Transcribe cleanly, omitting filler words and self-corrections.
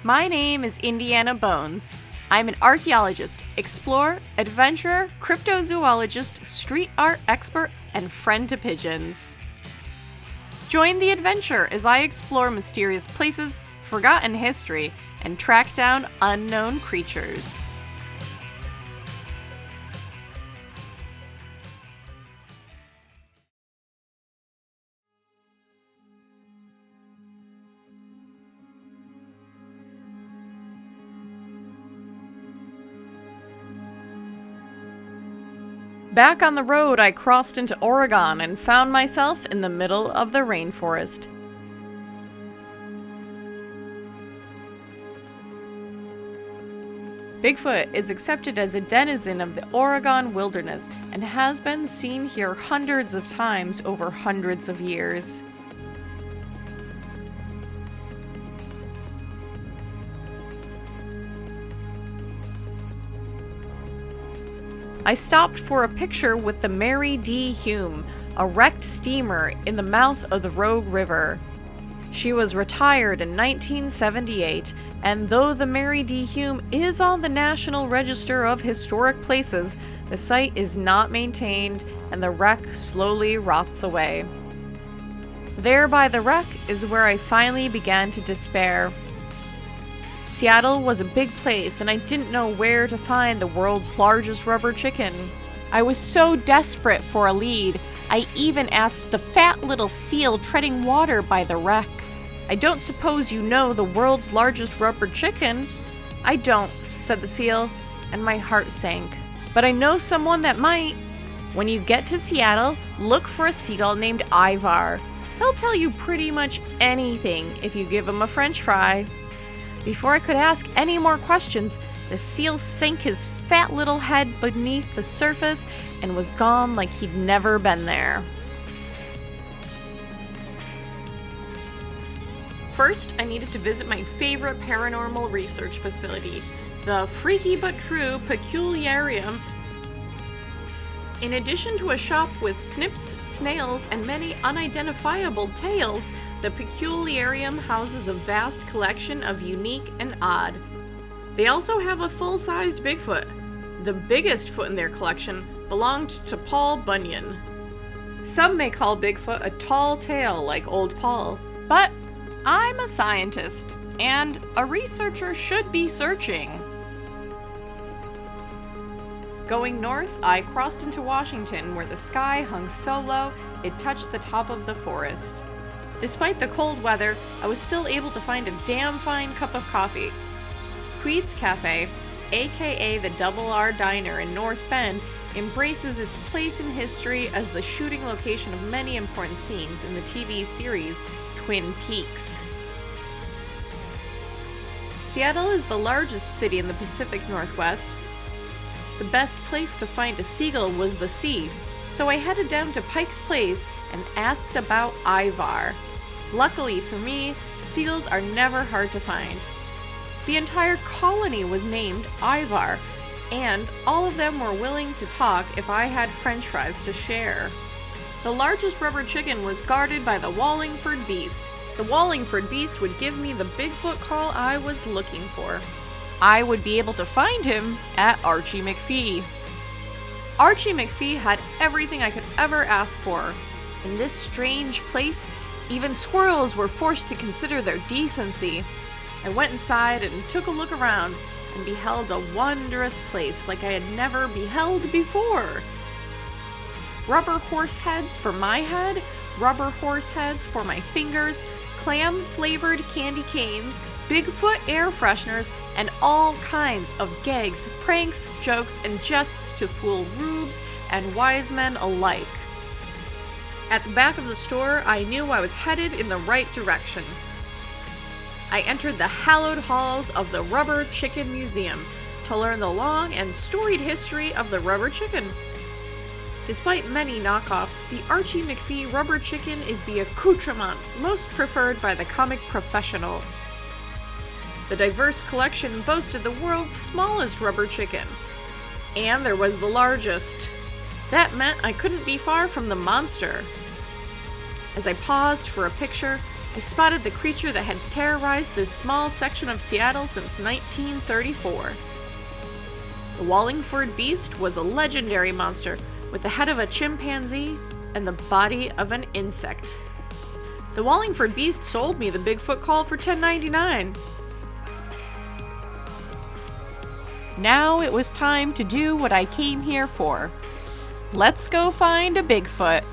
My name is Indy Anna Bones. I'm an archaeologist, explorer, adventurer, cryptozoologist, street art expert, and friend to pigeons. Join the adventure as I explore mysterious places, forgotten history, and track down unknown creatures. Back on the road, I crossed into Oregon and found myself in the middle of the rainforest. Bigfoot is accepted as a denizen of the Oregon wilderness and has been seen here hundreds of times over hundreds of years. I stopped for a picture with the Mary D. Hume, a wrecked steamer in the mouth of the Rogue River. She was retired in 1978, and though the Mary D. Hume is on the National Register of Historic Places, the site is not maintained and the wreck slowly rots away. There by the wreck is where I finally began to despair. Seattle was a big place, and I didn't know where to find the world's largest rubber chicken. I was so desperate for a lead, I even asked the fat little seal treading water by the wreck. "I don't suppose you know the world's largest rubber chicken?" "I don't," said the seal, and my heart sank. "But I know someone that might. When you get to Seattle, look for a seagull named Ivar. He'll tell you pretty much anything if you give him a French fry." Before I could ask any more questions, the seal sank his fat little head beneath the surface and was gone like he'd never been there. First, I needed to visit my favorite paranormal research facility, the freaky but true Peculiarium. In addition to a shop with snips, snails, and many unidentifiable tales, the Peculiarium houses a vast collection of unique and odd. They also have a full-sized Bigfoot. The biggest foot in their collection belonged to Paul Bunyan. Some may call Bigfoot a tall tale like Old Paul, but I'm a scientist, and a researcher should be searching. Going north, I crossed into Washington, where the sky hung so low it touched the top of the forest. Despite the cold weather, I was still able to find a damn fine cup of coffee. Creed's Cafe, aka the Double R Diner in North Bend, embraces its place in history as the shooting location of many important scenes in the TV series Twin Peaks. Seattle is the largest city in the Pacific Northwest. The best place to find a seagull was the sea, so I headed down to Pike's Place and asked about Ivar. Luckily for me, seagulls are never hard to find. The entire colony was named Ivar, and all of them were willing to talk if I had French fries to share. The largest rubber chicken was guarded by the Wallingford Beast. The Wallingford Beast would give me the Bigfoot call I was looking for. I would be able to find him at Archie McPhee. Archie McPhee had everything I could ever ask for. In this strange place, even squirrels were forced to consider their decency. I went inside and took a look around and beheld a wondrous place like I had never beheld before. Rubber horse heads for my head, rubber horse heads for my fingers, clam-flavored candy canes, Bigfoot air fresheners, and all kinds of gags, pranks, jokes, and jests to fool rubes and wise men alike. At the back of the store, I knew I was headed in the right direction. I entered the hallowed halls of the Rubber Chicken Museum to learn the long and storied history of the rubber chicken. Despite many knockoffs, the Archie McPhee rubber chicken is the accoutrement most preferred by the comic professional. The diverse collection boasted the world's smallest rubber chicken, and there was the largest. That meant I couldn't be far from the monster. As I paused for a picture, I spotted the creature that had terrorized this small section of Seattle since 1934. The Wallingford Beast was a legendary monster with the head of a chimpanzee and the body of an insect. The Wallingford Beast sold me the Bigfoot call for $10.99. Now it was time to do what I came here for. Let's go find a Bigfoot.